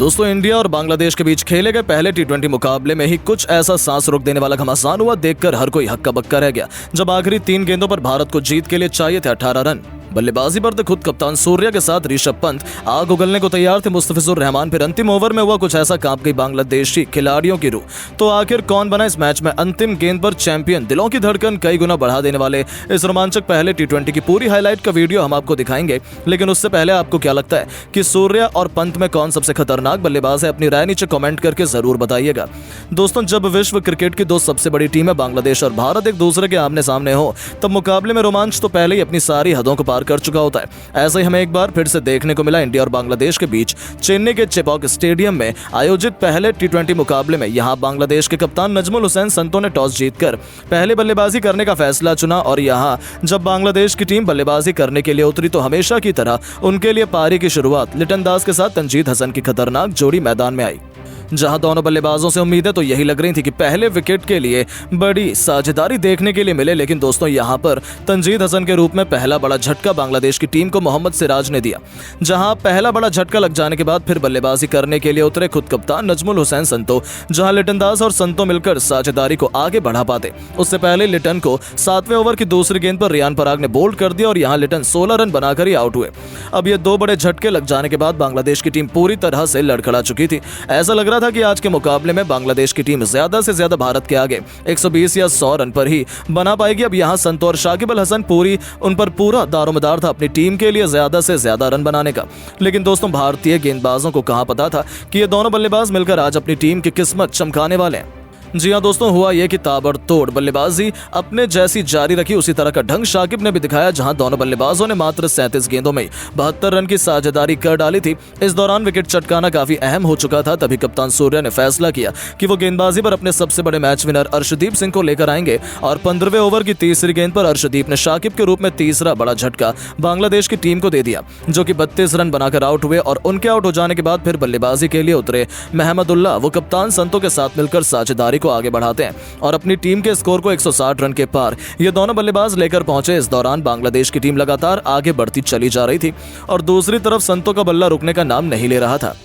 दोस्तों, इंडिया और बांग्लादेश के बीच खेले गए पहले टी20 मुकाबले में ही कुछ ऐसा सांस रोक देने वाला घमासान हुआ देखकर हर कोई हक्का बक्का रह गया। जब आखिरी 3 गेंदों पर भारत को जीत के लिए चाहिए थे 18 रन। बल्लेबाजी पर तो खुद कप्तान सूर्या के साथ ऋषभ पंत आग उगलने को तैयार थे। मुस्तफिजुर रहमान फिर अंतिम ओवर में हुआ कुछ ऐसा, कांप गई बांग्लादेशी खिलाड़ियों की रूह। तो आखिर कौन बना इस मैच में अंतिम गेंद पर चैंपियन? दिलों की धड़कन कई गुना बढ़ा देने वाले इस रोमांचक पहले टी20 की पूरी हाईलाइट का वीडियो हम आपको दिखाएंगे। लेकिन उससे पहले आपको क्या लगता है कि सूर्या और पंत में कौन सबसे खतरनाक बल्लेबाज है? अपनी राय नीचे कमेंट करके जरूर बताइएगा। दोस्तों, जब विश्व क्रिकेट की 2 सबसे बड़ी टीमें बांग्लादेश और भारत एक दूसरे के आमने सामने हो, तब मुकाबले में रोमांच तो पहले ही अपनी सारी हदों को पार कर चुका होता है। ऐसा ही हमें एक बार फिर से देखने को मिला इंडिया और बांग्लादेश के बीच चेन्नई के चेपॉक स्टेडियम में आयोजित पहले टी20 मुकाबले में। यहां बांग्लादेश के कप्तान नजमुल हुसैन संतो ने टॉस जीतकर पहले बल्लेबाजी करने का फैसला चुना और यहां जब बांग्लादेश की टीम बल्लेबाजी करने के लिए उतरी तो हमेशा की तरह उनके लिए पारी की शुरुआत लिटन दास के साथ तंजीद हसन की खतरनाक जोड़ी मैदान में आई। जहां दोनों बल्लेबाजों से उम्मीदें तो यही लग रही थी कि पहले विकेट के लिए बड़ी साझेदारी देखने के लिए मिले, लेकिन दोस्तों यहां पर तंजीद हसन के रूप में पहला बड़ा झटका बांग्लादेश की टीम को मोहम्मद सिराज ने दिया। जहां पहला बड़ा झटका लग जाने के बाद फिर बल्लेबाजी करने के लिए उतरे खुद कप्तान नजमुल हुसैन संतो। जहां लिटन दास और संतो मिलकर साझेदारी को आगे बढ़ा पाते, उससे पहले लिटन को 7वें ओवर की दूसरी गेंद पर रियान पराग ने बोल्ड कर दिया और यहां लिटन 16 रन बनाकर ही आउट हुए। अब ये 2 बड़े झटके लग जाने के बाद बांग्लादेश की टीम पूरी तरह से लड़खड़ा चुकी थी। ऐसा लग रहा था कि आज के मुकाबले में बांग्लादेश की टीम ज्यादा से ज्यादा भारत के आगे 120 या 100 रन पर ही बना पाएगी। अब यहां संतो और शाकिब अल हसन उन पर पूरा दारोमदार था अपनी टीम के लिए ज्यादा से ज्यादा रन बनाने का। लेकिन दोस्तों, भारतीय गेंदबाजों को कहां पता था कि ये दोनों बल्लेबाज मिलकर आज अपनी टीम की किस्मत चमकाने वाले हैं। जी हां दोस्तों, हुआ यह कि ताबड़तोड़ बल्लेबाजी अपने जैसी जारी रखी, उसी तरह का ढंग शाकिब ने भी दिखाया। जहां दोनों बल्लेबाजों ने मात्र 37 गेंदों में 72 रन की साझेदारी कर डाली थी। इस दौरान विकेट चटकाना काफी अहम हो चुका था। तभी कप्तान सूर्या ने फैसला किया कि वो गेंदबाजी पर अपने सबसे बड़े मैच विनर अर्शदीप सिंह को लेकर आएंगे और 15वें ओवर की तीसरी गेंद पर अर्शदीप ने शाकिब के रूप में तीसरा बड़ा झटका बांग्लादेश की टीम को दे दिया, जो कि 32 रन बनाकर आउट हुए। और उनके आउट हो जाने के बाद फिर बल्लेबाजी के लिए उतरे महमदुल्लाह। वो कप्तान संतो के साथ मिलकर साझेदारी को आगे बढ़ाते हैं और अपनी टीम के स्कोर को 160 रन के पार ये दोनों बल्लेबाज लेकर पहुंचे। इस दौरान बांग्लादेश की टीम लगातार आगे बढ़ती चली जा रही थी और दूसरी तरफ संतो का बल्ला रुकने का नाम नहीं ले रहा था।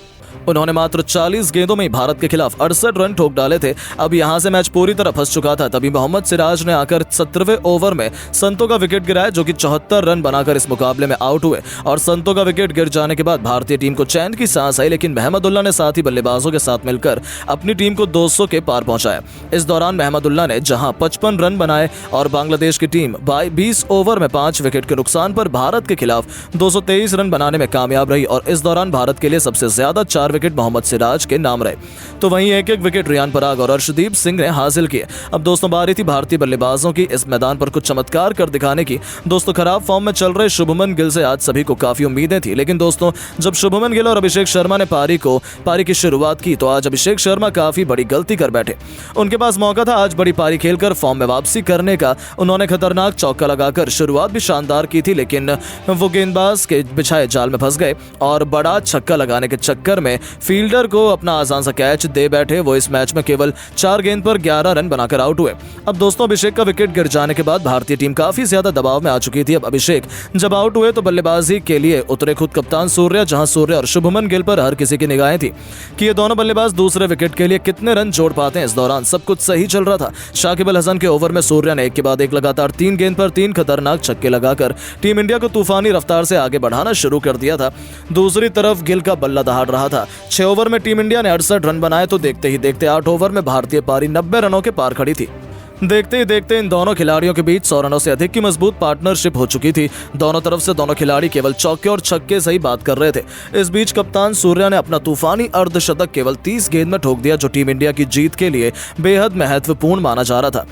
उन्होंने मात्र 40 गेंदों में भारत के खिलाफ 68 रन ठोक डाले थे। अब यहां से मैच पूरी तरह फंस चुका था। तभी मोहम्मद सिराज ने आकर 17वें ओवर में संतो का विकेट गिराया, जो कि 74 रन बनाकर इस मुकाबले में आउट हुए। और संतो का विकेट गिर जाने के बाद भारतीय टीम को चैन की सांस आई, लेकिन महमदुल्लाह ने साथ ही बल्लेबाजों के साथ मिलकर अपनी टीम को 200 के पार पहुंचाया। इस दौरान महमदुल्लाह ने जहां 55 रन बनाए और बांग्लादेश की टीम 20 ओवर में 5 विकेट के नुकसान पर भारत के खिलाफ 223 रन बनाने में कामयाब रही। और इस दौरान भारत के लिए सबसे ज्यादा 4 विकेट मोहम्मद सिराज के नाम रहे, तो वहीं एक विकेट रियान पराग और अर्शदीप सिंह ने हासिल किए। अब दोस्तों, बारी थी भारतीय बल्लेबाजों की इस मैदान पर कुछ चमत्कार कर दिखाने की। दोस्तों, खराब फॉर्म में चल रहे शुभमन गिल से आज सभी को काफी उम्मीदें थी, लेकिन दोस्तों जब शुभमन गिल और अभिषेक शर्मा ने पारी की शुरुआत की तो आज अभिषेक शर्मा काफी बड़ी गलती कर बैठे। उनके पास मौका था आज बड़ी पारी खेलकर फॉर्म में वापसी करने का। उन्होंने खतरनाक चौका लगाकर शुरुआत भी शानदार की थी, लेकिन वो गेंदबाज के बिछाए जाल में फंस गए और बड़ा छक्का लगाने के चक्कर में फील्डर को अपना आसान सा कैच दे बैठे। वो इस मैच में केवल 4 गेंद पर 11 रन बनाकर आउट हुए। अब दोस्तों, अभिषेक का विकेट गिर जाने के बाद भारतीय टीम काफी ज्यादा दबाव में आ चुकी थी। अब अभिषेक जब आउट हुए तो बल्लेबाजी के लिए उतरे खुद कप्तान सूर्या। जहां सूर्या और शुभमन गिल पर हर किसी की निगाहें थी कि ये दोनों बल्लेबाज दूसरे विकेट के लिए कितने रन जोड़ पाते हैं। इस दौरान सब कुछ सही चल रहा था। शाकिब अल हसन के ओवर में सूर्या ने एक के बाद एक लगातार 3 गेंद पर 3 खतरनाक छक्के लगाकर टीम इंडिया को तूफानी रफ्तार से आगे बढ़ाना शुरू कर दिया था। दूसरी तरफ गिल का बल्ला दहाड़ रहा था। 6 ओवर में टीम इंडिया ने 68 रन बनाए तो देखते ही देखते 8 ओवर में भारतीय पारी 90 रनों के पार खड़ी थी। देखते ही देखते इन दोनों खिलाड़ियों के बीच 100 रनों से अधिक की मजबूत पार्टनरशिप हो चुकी थी। दोनों तरफ से दोनों खिलाड़ी केवल चौके और छक्के से ही बात कर रहे थे। इस बीच कप्तान सूर्या ने अपना तूफानी अर्धशतक केवल 30 गेंद में ठोक दिया, जो टीम इंडिया की जीत के लिए बेहद महत्वपूर्ण माना जा रहा था।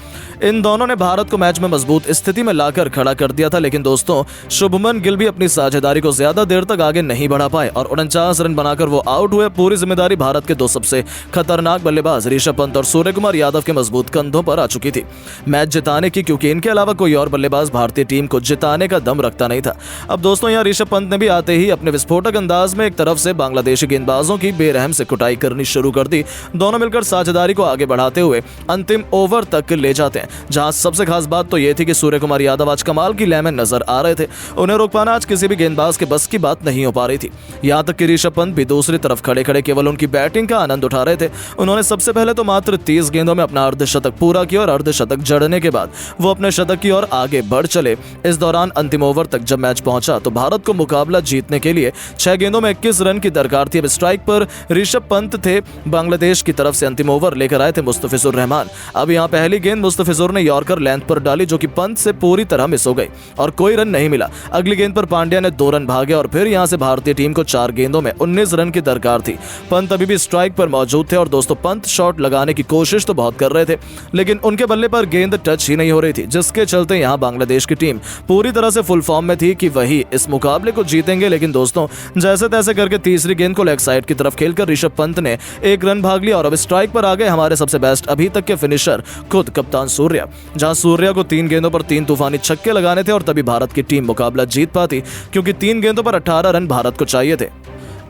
इन दोनों ने भारत को मैच में मजबूत स्थिति में लाकर खड़ा कर दिया था। लेकिन दोस्तों, शुभमन गिल भी अपनी साझेदारी को ज्यादा देर तक आगे नहीं बढ़ा पाए और 49 रन बनाकर वो आउट हुए। पूरी जिम्मेदारी भारत के 2 सबसे खतरनाक बल्लेबाज ऋषभ पंत और सूर्यकुमार यादव के मजबूत कंधों पर आ चुकी थी। थी मैच जिताने की, क्योंकि इनके अलावा कोई और बल्लेबाज भारतीय टीम को जिताने का दम रखता नहीं था। अब दोस्तों यहाँ ऋषभ पंत ने भी आते ही अपने विस्फोटक अंदाज में एक तरफ से बांग्लादेशी गेंदबाजों की बेरहम से कुटाई करनी शुरू कर दी। दोनों मिलकर साझेदारी को आगे बढ़ाते हुए अंतिम ओवर तक ले जाते हैं, जहां सबसे खास बात तो यह थी कि सूर्य कुमार यादव आज कमाल की लय में नजर आ रहे थे। उन्हें रोक पाना आज किसी भी गेंदबाज के बस की बात नहीं हो पा रही थी। यहां तक कि ऋषभ पंत भी दूसरी तरफ खड़े खड़े केवल उनकी बैटिंग का आनंद उठा रहे थे। उन्होंने सबसे पहले तो मात्र 30 गेंदों में अपना अर्धशतक पूरा किया और अर्धशतक जड़ने के बाद वो अपने शतक की ओर आगे बढ़ चले। इस दौरान अंतिम ओवर तक जब मैच पहुंचा तो भारत को मुकाबला जीतने के लिए 6 गेंदों में 21 रन की दरकार थी। अब स्ट्राइक पर ऋषभ पंत थे। बांग्लादेश की तरफ से अंतिम ओवर लेकर आए थे मुस्तफिजुर रहमान। अब यहां पहली गेंद मुस्तफिजुर ने यॉर्कर लेंथ पर डाली, जो कि पंत से पूरी तरह मिस हो गई और कोई रन नहीं मिला। अगली गेंद पर पांड्या ने 2 रन भागे और फिर यहां से भारतीय टीम को 4 गेंदों में 19 रन की दरकार थी। पंत अभी भी स्ट्राइक पर मौजूद थे और दोस्तों पंत शॉट लगाने की कोशिश तो बहुत कर रहे थे, लेकिन उनके बल्ले पर गेंद टच ही नहीं हो रही थी, जिसके चलते यहां बांग्लादेश की टीम पूरी तरह से फुल फॉर्म में थी कि वही इस मुकाबले को जीतेंगे। लेकिन दोस्तों जैसे तैसे करके तीसरी गेंद को लेग साइड की तरफ खेलकर ऋषभ पंत ने 1 रन भाग लिया और अब स्ट्राइक पर आ गए हमारे सबसे बेस्ट अभी तक के फिनिशर खुद कप्तान सूर्या। जहां सूर्या को 3 गेंदों पर 3 तूफानी छक्के लगाने थे और तभी भारत की टीम मुकाबला जीत पाती, क्योंकि 3 गेंदों पर 18 रन भारत को चाहिए थे।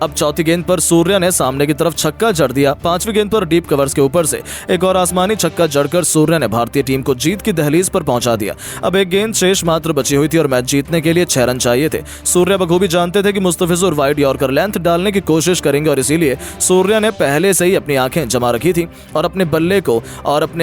अब चौथी गेंद पर सूर्या ने सामने की तरफ छक्का जड़ दिया। 5वीं गेंद पर डीप कवर्स के ऊपर से एक और आसमानी छक्का जड़कर सूर्या ने भारतीय टीम को जीत की दहलीज पर पहुंचा दिया। अब एक गेंद शेष मात्र बची हुई थी और मैच जीतने के लिए 6 रन चाहिए थे। सूर्या बखूबी जानते थे कि मुस्तफिजुर वाइड यॉर्कर लेंथ डालने की कोशिश करेंगे और इसीलिए सूर्या ने पहले से ही अपनी आंखें जमा रखी थी और अपने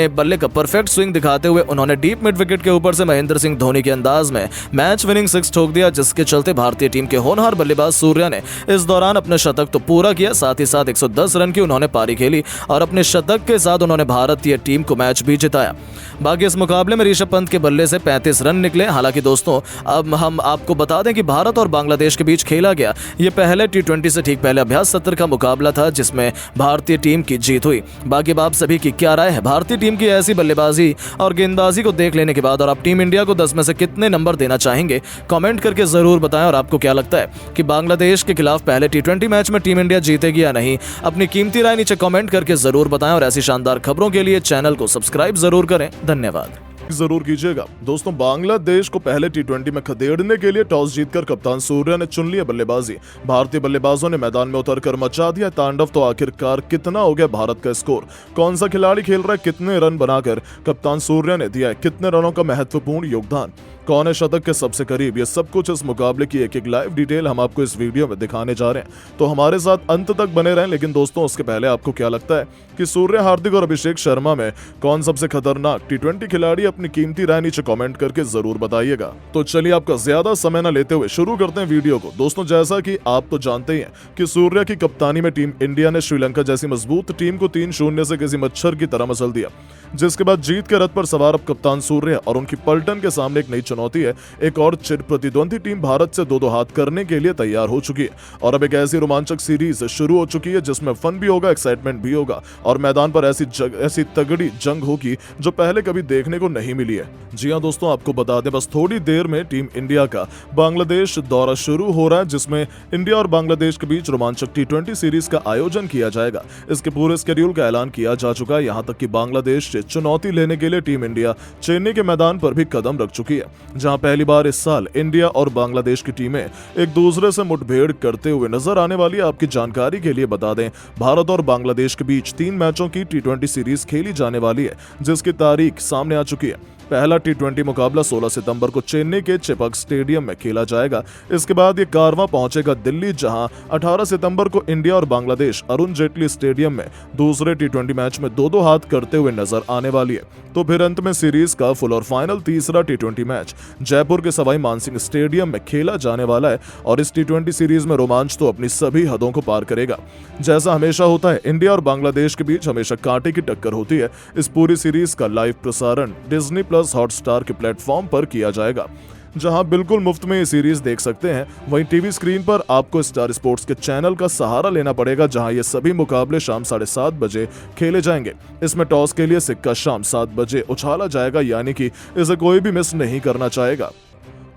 बल्ले का परफेक्ट स्विंग दिखाते हुए उन्होंने डीप मिड विकेट के ऊपर से महेंद्र सिंह धोनी के अंदाज में मैच विनिंग 6 ठोक दिया, जिसके चलते भारतीय टीम के होनहार बल्लेबाज सूर्या ने इस दौरान अपने शतक तो पूरा किया, साथ ही साथ 110 रन की उन्होंने पारी खेली और अपने शतक के साथ उन्होंने भारतीय टीम को मैच भी जिताया। बाकी इस मुकाबले में ऋषभ पंत के बल्ले से 35 रन निकले। हालांकि दोस्तों अब हम आपको बता दें कि भारत और बांग्लादेश के बीच खेला गया ये पहले T20 से ठीक पहले अभ्यास सत्र का मुकाबला था, जिसमें भारतीय टीम की जीत हुई। बाकी आप सभी की क्या राय है भारतीय टीम की ऐसी बल्लेबाजी और गेंदबाजी को देख लेने के बाद, और आप टीम इंडिया को 10 में से कितने नंबर देना चाहेंगे कमेंट करके जरूर बताएं। और आपको क्या लगता है कि बांग्लादेश के खिलाफ पहले T20 मैच में टीम इंडिया जीतेगी या नहीं? अपनी कीमती राय नीचे कमेंट करके जरूर बताएं और ऐसी शानदार खबरों के लिए चैनल को सब्सक्राइब जरूर करें। धन्यवाद। जरूर कीजिएगा। दोस्तों बांग्लादेश को पहले T20 में खदेड़ने के लिए टॉस जीतकर कप्तान सूर्या ने चुन लिया बल्लेबाजी। भारतीय बल्लेबाजों ने मैदान में उतरकर मचा दिया तांडव। तो आखिरकार कितना हो गया भारत का स्कोर, कौन सा खिलाड़ी खेल रहा है, कितने रन बनाकर कप्तान सूर्या ने दिया है, कितने रनों का महत्वपूर्ण योगदान, कौन है शतक के सबसे करीब, ये सब कुछ इस मुकाबले की एक लाइव डिटेल हम आपको इस वीडियो में दिखाने जा रहे हैं। तो हमारे साथ अंत तक बने रहें। लेकिन दोस्तों उसके पहले आपको क्या लगता है कि सूर्य, हार्दिक और अभिषेक शर्मा में कौन सबसे खतरनाक T20 खिलाड़ी? अपनी कीमती राय नीचे कमेंट करके जरूर बताइएगा। तो चलिए आपका ज्यादा समय न लेते हुए शुरू करते हैं वीडियो को। दोस्तों जैसा कि आप तो जानते ही हैं कि सूर्य की कप्तानी में टीम इंडिया ने श्रीलंका जैसी मजबूत टीम को 3-0 से किसी मच्छर की तरह मसल दिया, जिसके बाद जीत के रथ पर सवार अब कप्तान सूर्य और उनकी पलटन के सामने एक नई चुनौती है। एक और चिर प्रतिद्वंदी टीम भारत से 2-2 हाथ करने के लिए तैयार हो चुकी है और अब एक ऐसी रोमांचक सीरीज शुरू हो चुकी है जिसमें फन भी होगा, एक्साइटमेंट भी होगा और मैदान पर ऐसी तगड़ी जंग होगी जो पहले कभी देखने को नहीं मिली है। जी हां दोस्तों, आपको बता दें बस थोड़ी देर में टीम इंडिया का बांग्लादेश दौरा शुरू हो रहा है, जिसमें इंडिया और बांग्लादेश के बीच रोमांचक T20 सीरीज का आयोजन किया जाएगा। इसके पूरे शेड्यूल का ऐलान किया जा चुका है। यहां तक कि बांग्लादेश से चुनौती लेने के लिए टीम इंडिया चेन्नई के मैदान पर भी कदम रख चुकी है, जहां पहली बार इस साल इंडिया और बांग्लादेश की टीमें एक दूसरे से मुठभेड़ करते हुए नजर आने वाली है। आपकी जानकारी के लिए बता दें भारत और बांग्लादेश के बीच 3 मैचों की T20 सीरीज खेली जाने वाली है, जिसकी तारीख सामने आ चुकी है। पहला T20 मुकाबला 16 सितंबर को चेन्नई के चेपक स्टेडियम में खेला जाएगा। इसके बाद ये कारवां पहुंचेगा दिल्ली, जहां 18 सितंबर को इंडिया और बांग्लादेश अरुण जेटली स्टेडियम में दूसरे T20 मैच में 2-2 हाथ करते हुए नजर आने वाली है। तो फिर अंत में सीरीज का फुल और फाइनल तीसरा T20 मैच जयपुर के सवाई मानसिंह स्टेडियम में खेला जाने वाला है और इस T20 सीरीज में रोमांच तो अपनी सभी हदों को पार करेगा। जैसा हमेशा होता है इंडिया और बांग्लादेश के बीच हमेशा कांटे की टक्कर होती है। इस पूरी सीरीज का लाइव प्रसारण डिज्नी प्लस हॉटस्टार के प्लेटफॉर्म पर किया जाएगा, जहां बिल्कुल मुफ्त में ये सीरीज देख सकते हैं। वहीं टीवी स्क्रीन पर आपको स्टार स्पोर्ट्स के चैनल का सहारा लेना पड़ेगा, जहां ये सभी मुकाबले शाम 7:30 बजे खेले जाएंगे। इसमें टॉस के लिए सिक्का शाम 7 बजे उछाला जाएगा, यानी कि इसे कोई भी मिस नहीं करना चाहेगा।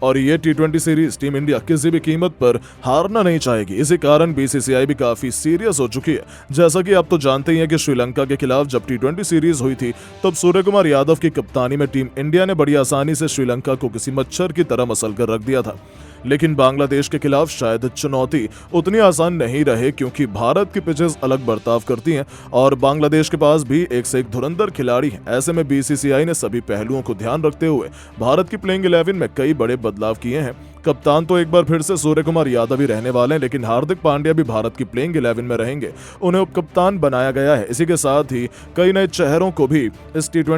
और ये टी20 सीरीज टीम इंडिया किसी भी कीमत पर हारना नहीं चाहेगी। इसी कारण बीसीसीआई भी काफी सीरियस हो चुकी है। जैसा कि आप तो जानते ही हैं कि श्रीलंका के खिलाफ जब टी20 सीरीज हुई थी तब सूर्य कुमार यादव की कप्तानी में टीम इंडिया ने बड़ी आसानी से श्रीलंका को किसी मच्छर की तरह मसल कर रख दिया था। लेकिन बांग्लादेश के खिलाफ शायद चुनौती उतनी आसान नहीं रहे, क्योंकि भारत की पिचेस अलग बर्ताव करती हैं और बांग्लादेश के पास भी एक से एक धुरंधर खिलाड़ी हैं। ऐसे में बीसीसीआई ने सभी पहलुओं को ध्यान रखते हुए भारत की प्लेइंग 11 में कई बड़े बदलाव किए हैं। कप्तान तो एक बार फिर से सूर्य कुमार यादव ही रहने वाले हैं, लेकिन हार्दिक पांड्या भी भारत की प्लेइंग 11 में रहेंगे। उन्हें उपकप्तान बनाया गया है। इसी के साथ ही कई नए चेहरों को भी इस टी20